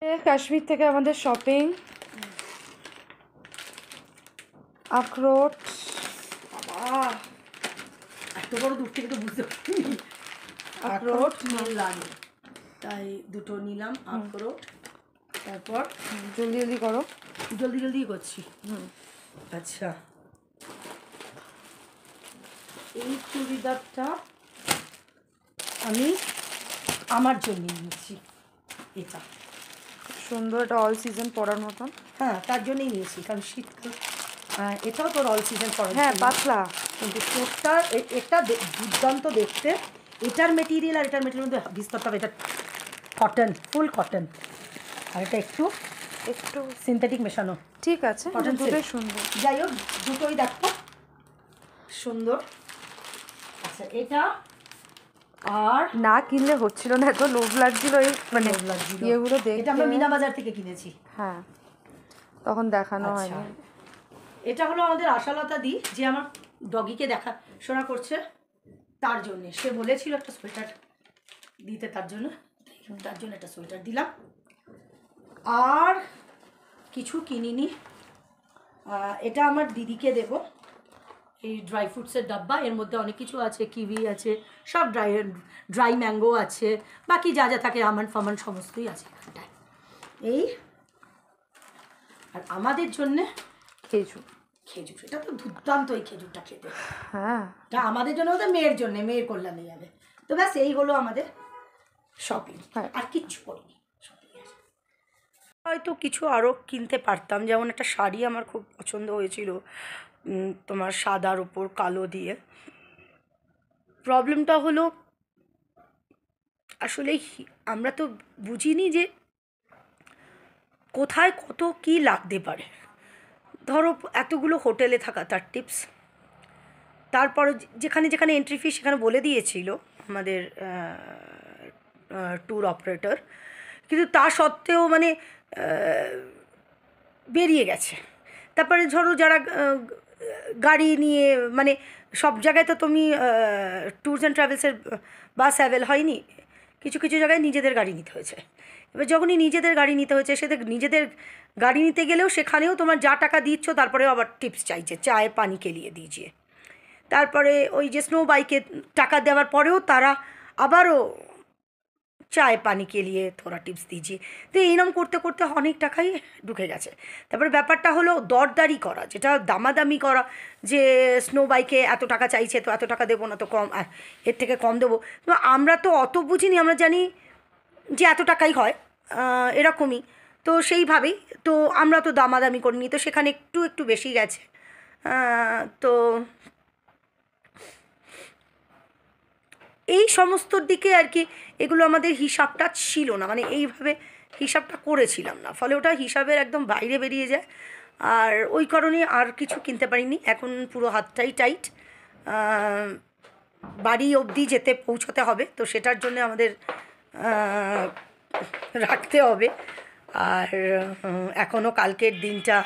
কাশ্মীর থেকে আমাদের শপিং, আখরোট, বাবা এত বড় দূর থেকে তো বুঝতে পারিনি। আখরোট নিলাম, তাই দুটো নিলাম আখরোট। তারপর জলদি জলদি করো, জলদি জলদি করছি। আচ্ছা, এই চুড়িদারটা আমি আমার জন্য নিয়েছি। এটা সুন্দর, এটা অল সিজন পরার মতন। হ্যাঁ, তার জন্যই নিয়েছি, কারণ শীতকাল। এটাও তোর অল সিজন পরা। হ্যাঁ, পাতলা, কিন্তু তোরটা এটা দুর্দান্ত দেখতে। এটার মেটেরিয়াল আর এটার মেটেরিয়াল মধ্যে বিস্তরটা, এটা কটন, ফুল কটন, আর এটা একটু একটু সিনথেটিক মেশানো। ঠিক আছে, কটন দুটোই সুন্দর। যাই হোক, দুটোই দেখো সুন্দর। আচ্ছা, এটা আর না কিনলে হচ্ছিল না, এত লোভ লাগছিল এই মানে ইয়েগুলো দেখে। এটা আমরা মিনা বাজার থেকে কিনেছি। হ্যাঁ, তখন দেখানো আচ্ছা, হয়নি। এটা হলো আমাদের আশালতা দি, যে আমার ডগিকে দেখাশোনা করছে, তার জন্যে সে বলেছিল একটা সোয়েটার দিতে, তার জন্য একটা সোয়েটার দিলাম। আর কিছু কিনিনি, এটা আমার দিদিকে দেব। এই ড্রাই ফ্রুটসের ডাব্বা, এর মধ্যে অনেক কিছু আছে, কিউই আছে, সব ড্রাই ম্যাঙ্গো আছে, বাকি যা যা থাকে আমন্ড ফামন্ড সমস্তই আছে এখানটায়। এই আর আমাদের জন্যে খেজুর, এটা তো দুর্দান্ত, এই খেজুরটা খেতে। হ্যাঁ, এটা আমাদের জন্য, ওদের মেয়ের জন্য, মেয়ের কল্যাণে যাবে। তো ব্যাস, এই হলো আমাদের শপিং। আর কিচ্ছু করিনি শপিং। হয়তো কিছু আরও কিনতে পারতাম, যেমন একটা শাড়ি আমার খুব পছন্দ হয়েছিল, তোমার সাদার ওপর কালো দিয়ে। প্রবলেমটা হলো, আসলে আমরা তো বুঝিনি যে কোথায় কত কি লাগতে পারে। ধরো এতগুলো হোটেলে থাকা, তার টিপস, তারপরে যেখানে যেখানে এন্ট্রি ফি সেখানে বলে দিয়েছিল আমাদের ট্যুর অপারেটর, কিন্তু তা সত্ত্বেও মানে বেরিয়ে গেছে। তারপরে ধরো যারা গাড়ি নিয়ে, মানে সব জায়গায় তো তুমি ট্যুরস অ্যান্ড ট্রাভেলসের বাস অ্যাভেল হয়নি, কিছু কিছু জায়গায় নিজেদের গাড়ি নিতে হয়েছে। এবার যখনই নিজেদের গাড়ি নিতে হয়েছে, সেটা নিজেদের গাড়ি নিতে গেলেও সেখানেও তোমার যা টাকা দিচ্ছ, তারপরেও আবার টিপস চাইছে, চায়ে পানি কেলিয়ে দিয়েছে। তারপরে ওই যে স্নো বাইকে টাকা দেওয়ার পরেও তারা আবারও চায় পানি কেলিয়ে থোড়া টিপস দিয়েছি। তো এইরকম করতে করতে অনেক টাকাই ঢুকে গেছে। তারপরে ব্যাপারটা হলো দরদারি করা, যেটা দামাদামি করা, যে স্নো বাইকে এত টাকা চাইছে, তো এত টাকা দেবো না, তো কম, এর থেকে কম দেবো। তো আমরা তো অত বুঝিনি, আমরা জানি যে এত টাকাই হয়, এরকমই। তো সেইভাবেই তো আমরা তো দামাদামি করিনি, তো সেখানে একটু একটু বেশি গেছে। তো এই সমস্তর দিকে আর কি, এগুলো আমাদের হিসাবটা ছিল না, মানে এইভাবে হিসাবটা করেছিলাম না, ফলে ওটা হিসাবের একদম বাইরে বেরিয়ে যায়। আর ওই কারণে আর কিছু কিনতে পারিনি। এখন পুরো হাতটাই টাইট, বাড়ি অবধি যেতে পৌঁছতে হবে, তো সেটার জন্য আমাদের রাখতে হবে। আর এখনও কালকের দিনটা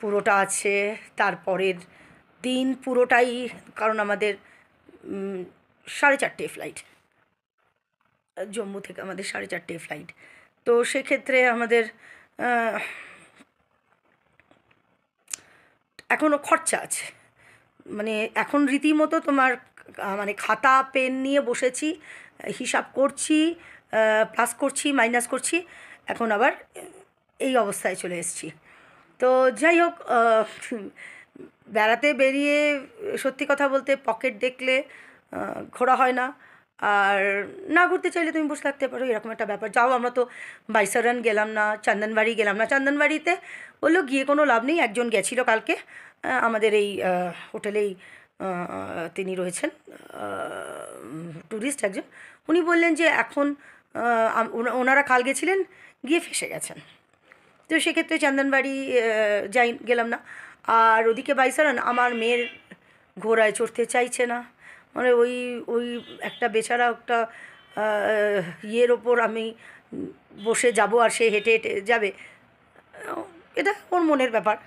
পুরোটা আছে, তারপরের দিন পুরোটাই, কারণ আমাদের 4:30 ফ্লাইট, জম্মু থেকে আমাদের 4:30 ফ্লাইট। তো সেক্ষেত্রে আমাদের এখনও খরচা আছে, মানে এখন রীতিমতো তোমার মানে খাতা পেন নিয়ে বসেছি, হিসাব করছি, প্লাস করছি, মাইনাস করছি, এখন আবার এই অবস্থায় চলে এসেছি। তো যাই হোক, বেড়াতে বেরিয়ে সত্যি কথা বলতে পকেট দেখলে ঘোরা হয় না, আর না ঘুরতে চাইলে তুমি বসে থাকতে পারো, এরকম একটা ব্যাপার। যাও, আমরা তো বাইসারান গেলাম না, চন্দনবাড়ি গেলাম না। চন্দনবাড়িতে বললো গিয়ে কোনো লাভ নেই, একজন গেছিল কালকে আমাদের এই হোটেলেই, তিনি রয়েছেন ট্যুরিস্ট একজন, উনি বললেন যে এখন ওনারা কাল গেছিলেন, গিয়ে ফেসে গেছেন। তো সেক্ষেত্রে চন্দনবাড়ি গেলাম না। আর ওদিকে বাইসারান, আমার মেয়ের ঘোড়ায় চড়তে চাইছে না, মানে ওই ওই একটা বেচারা একটা ইয়ের ওপর আমি বসে যাব আর সে হেঁটে হেঁটে যাবে, এটা ওর মনের ব্যাপার।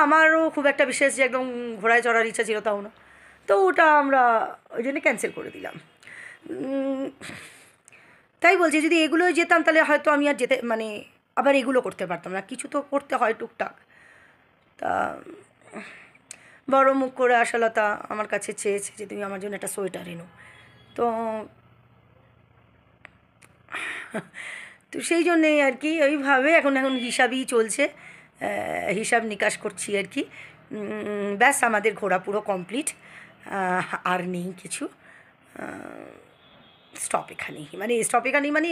আমারও খুব একটা বিশেষ যে একদম ঘোড়ায় চড়ার ইচ্ছা ছিল তাও না, তো ওটা আমরা ওই জন্য ক্যান্সেল করে দিলাম। তাই বলছি, যদি এগুলোই যেতাম তাহলে হয়তো আমি আর যেতে, মানে আবার এগুলো করতে পারতাম না, কিছু তো করতে হয় টুকটাক। তা বড় মুখ করে আশালতা আমার কাছে চেয়েছে যে তুমি আমার জন্য একটা সোয়েটার এনো। তো তো সেই জন্যেই আর কি ওইভাবে এখন এখন হিসাবই চলছে, হিসাব নিকাশ করছি আর কি। ব্যাস আমাদের ঘোরা পুরো কমপ্লিট, আর নেই কিছু। স্টপ এখানেই, মানে স্টপ এখানেই, মানে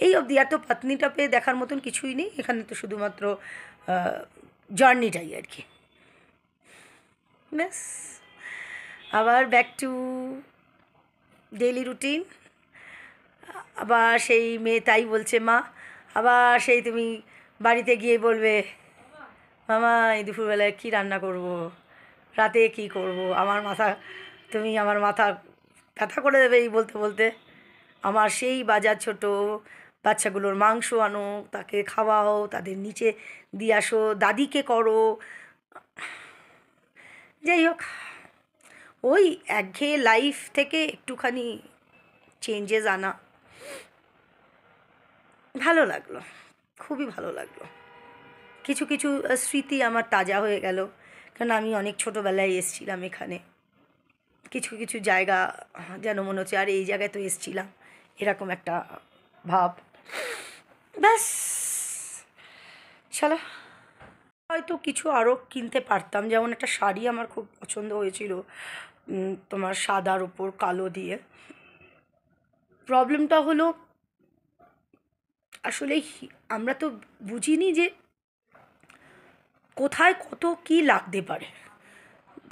এই অবধি। আর তো পাতনি টপে দেখার মতন কিছুই নেই এখানে, তো শুধুমাত্র জার্নিটাই আর কি। ব্যাস আবার ব্যাক টু ডেইলি রুটিন। আবার সেই মেয়ে তাই বলছে মা, আবার সেই তুমি বাড়িতে গিয়ে বলবে মামা এই দুপুরবেলায় কী রান্না করব, রাতে কি করব। তুমি আমার মাথা ব্যথা করে দেবে এই বলতে বলতে। আমার সেই বাজার ছোট, বাচ্চাগুলোর মাংস আনো, তাকে খাওয়াও, তাদের নিচে দিয়ে আসো, দাদিকে করো। যাই হোক, ওই একঘেয়ে লাইফ থেকে একটুখানি চেঞ্জেস আনা ভালো লাগলো, খুবই ভালো লাগলো। কিছু কিছু স্মৃতি আমার তাজা হয়ে গেল, কারণ আমি অনেক ছোটোবেলায় এসেছিলাম এখানে। কিছু কিছু জায়গা যেন মনে হচ্ছে আর এই জায়গায় তো এসেছিলাম, এরকম একটা ভাব। ব্যাস চলো, হয়তো কিছু আরও কিনতে পারতাম, যেমন একটা শাড়ি আমার খুব পছন্দ হয়েছিল, তোমার সাদার ওপর কালো দিয়ে। প্রবলেমটা হলো আসলে আমরা তো বুঝিনি যে কোথায় কত কী লাগতে পারে।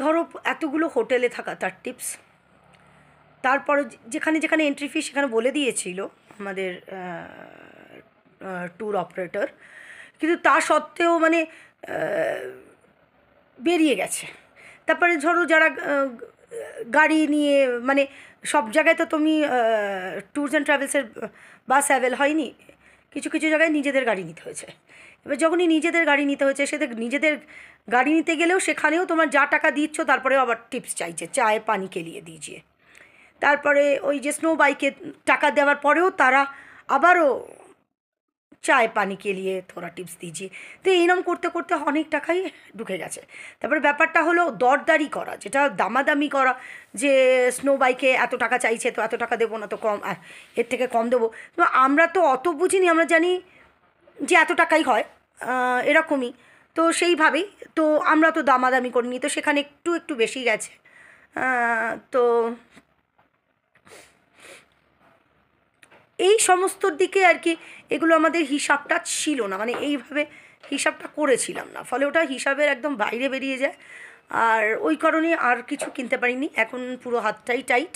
ধরো এতগুলো হোটেলে থাকা তার টিপস, তারপরে যেখানে যেখানে এন্ট্রি ফি সেখানে বলে দিয়েছিল আমাদের ট্যুর অপারেটর, কিন্তু তা সত্ত্বেও মানে বেরিয়ে গেছে। তারপরে ধরো যারা গাড়ি নিয়ে, মানে সব জায়গায় তো তুমি ট্যুরস অ্যান্ড ট্রাভেলসের বাস অ্যাভেল হয়নি, কিছু কিছু জায়গায় নিজেদের গাড়ি নিতে হয়েছে। এবার যখনই নিজেদের গাড়ি নিতে হয়েছে, সেটা নিজেদের গাড়ি নিতে গেলেও সেখানেও তোমার যা টাকা দিচ্ছ তারপরেও আবার টিপস চাইছে, চায়ে পানি কেলিয়ে দিয়েছে। তারপরে ওই যে স্নো বাইকে টাকা দেওয়ার পরেও তারা আবারও চায় পানি কেলিয়ে থোড়া টিপস দিয়েছি। তো এইরকম করতে করতে অনেক টাকাই ঢুকে গেছে। তারপরে ব্যাপারটা হলো দরদারি করা, যেটা দামাদামি করা, যে স্নো বাইকে এত টাকা চাইছে তো এত টাকা দেবো না, তো কম এর থেকে কম দেবো। তো আমরা তো অত বুঝিনি, আমরা জানি যে এত টাকাই হয়, এরকমই। তো সেইভাবেই তো আমরা তো দামাদামি করিনি, তো সেখানে একটু একটু বেশি গেছে। তো এই সমস্তর দিকে আর কি এগুলো আমাদের হিসাবটা ছিল না, মানে এইভাবে হিসাবটা করেছিলাম না, ফলে ওটা হিসাবের একদম বাইরে বেরিয়ে যায়। আর ওই কারণে আর কিছু কিনতে পারিনি, এখন পুরো হাতটাই টাইট।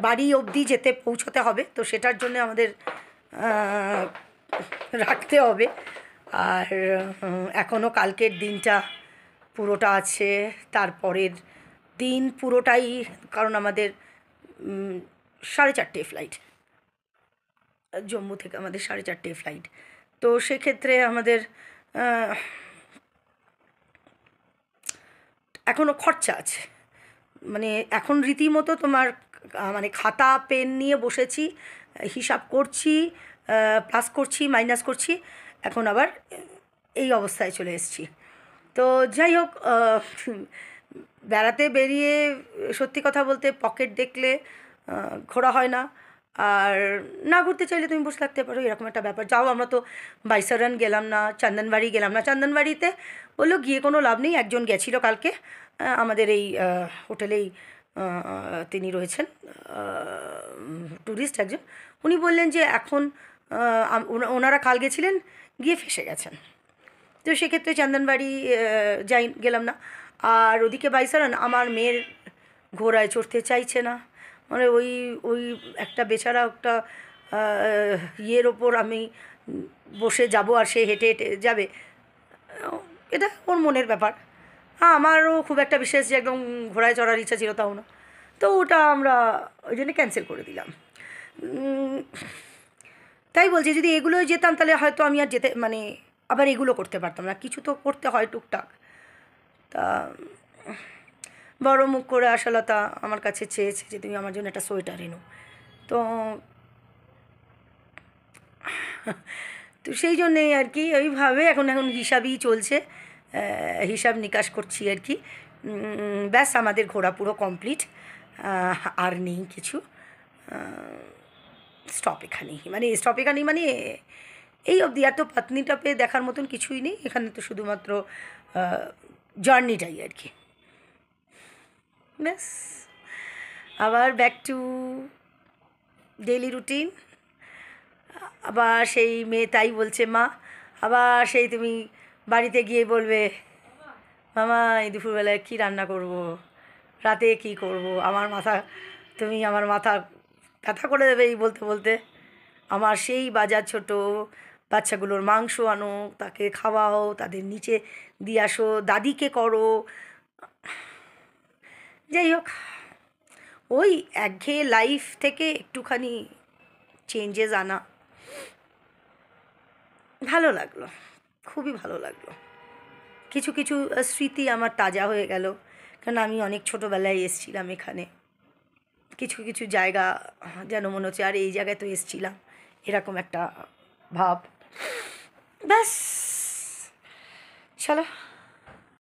বাড়ি অবধি যেতে পৌঁছতে হবে, তো সেটার জন্য আমাদের রাখতে হবে। আর এখনও কালকের দিনটা পুরোটা আছে, তারপরের দিন পুরোটাই, কারণ আমাদের 4:30 ফ্লাইট, জম্মু থেকে আমাদের 4:30 ফ্লাইট। তো সেক্ষেত্রে আমাদের এখনও খরচা আছে, মানে এখন রীতিমতো তোমার মানে খাতা পেন নিয়ে বসেছি, হিসাব করছি, প্লাস করছি, মাইনাস করছি, এখন আবার এই অবস্থায় চলে এসেছি। তো যাই হোক, বেড়াতে বেরিয়ে সত্যি কথা বলতে পকেট দেখলে ঘোরা হয় না, আর না ঘুরতে চাইলে তুমি বসে থাকতে পারো, এরকম একটা ব্যাপার। যাও, আমরা তো বাইসারান গেলাম না, চন্দনবাড়ি গেলাম না। চন্দনবাড়িতে বললো গিয়ে কোনো লাভ নেই, একজন গেছিলো কালকে আমাদের এই হোটেলেই, তিনি রয়েছেন ট্যুরিস্ট একজন, উনি বললেন যে এখন ওনারা কাল গেছিলেন, গিয়ে ফেসে গেছেন। তো সেক্ষেত্রে চন্দনবাড়ি গেলাম না। আর ওদিকে বাইসারান আমার মেয়ের ঘোড়ায় চড়তে চাইছে না, মানে ওই ওই একটা বেচারা একটা ইয়ের ওপর আমি বসে যাব আর সে হেঁটে হেঁটে যাবে, এটা ওর মনের ব্যাপার। আমারও খুব একটা বিশেষ যে একদম ঘোড়ায় চড়ার ইচ্ছা ছিল তাও না, তো ওটা আমরা ওই জন্য ক্যান্সেল করে দিলাম। তাই বলছি, যদি এগুলোই যেতাম তাহলে হয়তো আমি আর যেতে, মানে আবার এগুলো করতে পারতাম না, কিছু তো করতে হয় টুকটাক। তা বড় মুখ করে আশালতা আমার কাছে চেয়েছে যে তুমি আমার জন্য একটা সোয়েটার এনো। তো তো সেই জন্যেই আর কি ওইভাবে এখন হিসাবই চলছে, হিসাব নিকাশ করছি আর কি। ব্যাস আমাদের ঘোরা পুরো কমপ্লিট, আর নেই কিছু। স্টপ এখানেই, মানে এই অবধি। আর তো পাতনিটাপে দেখার মতন কিছুই নেই এখানে, তো শুধুমাত্র জার্নিটাই আর কি। ব্যাস আবার ব্যাক টু ডেইলি রুটিন। আবার সেই মেয়ে তাই বলছে, মা আবার সেই তুমি বাড়িতে গিয়ে বলবে, মামা এই দুপুরবেলায় কী রান্না করব, রাতে কি করব। তুমি আমার মাথা ব্যথা করে দেবে এই বলতে বলতে। আমার সেই বাজার ছোট, বাচ্চাগুলোর মাংস আনো, তাকে খাওয়াও, তাদের নিচে দিয়ে আসো, দাদিকে করো। যাই হোক, ওই একঘেয়ে লাইফ থেকে একটুখানি চেঞ্জেস আনা ভালো লাগলো, খুবই ভালো লাগলো। কিছু কিছু স্মৃতি আমার তাজা হয়ে গেল, কারণ আমি অনেক ছোটোবেলায় এসেছিলাম এখানে। কিছু কিছু জায়গা যেন মনে হচ্ছে আর এই জায়গায় তো এসেছিলাম, এরকম একটা ভাব। ব্যাস চলো।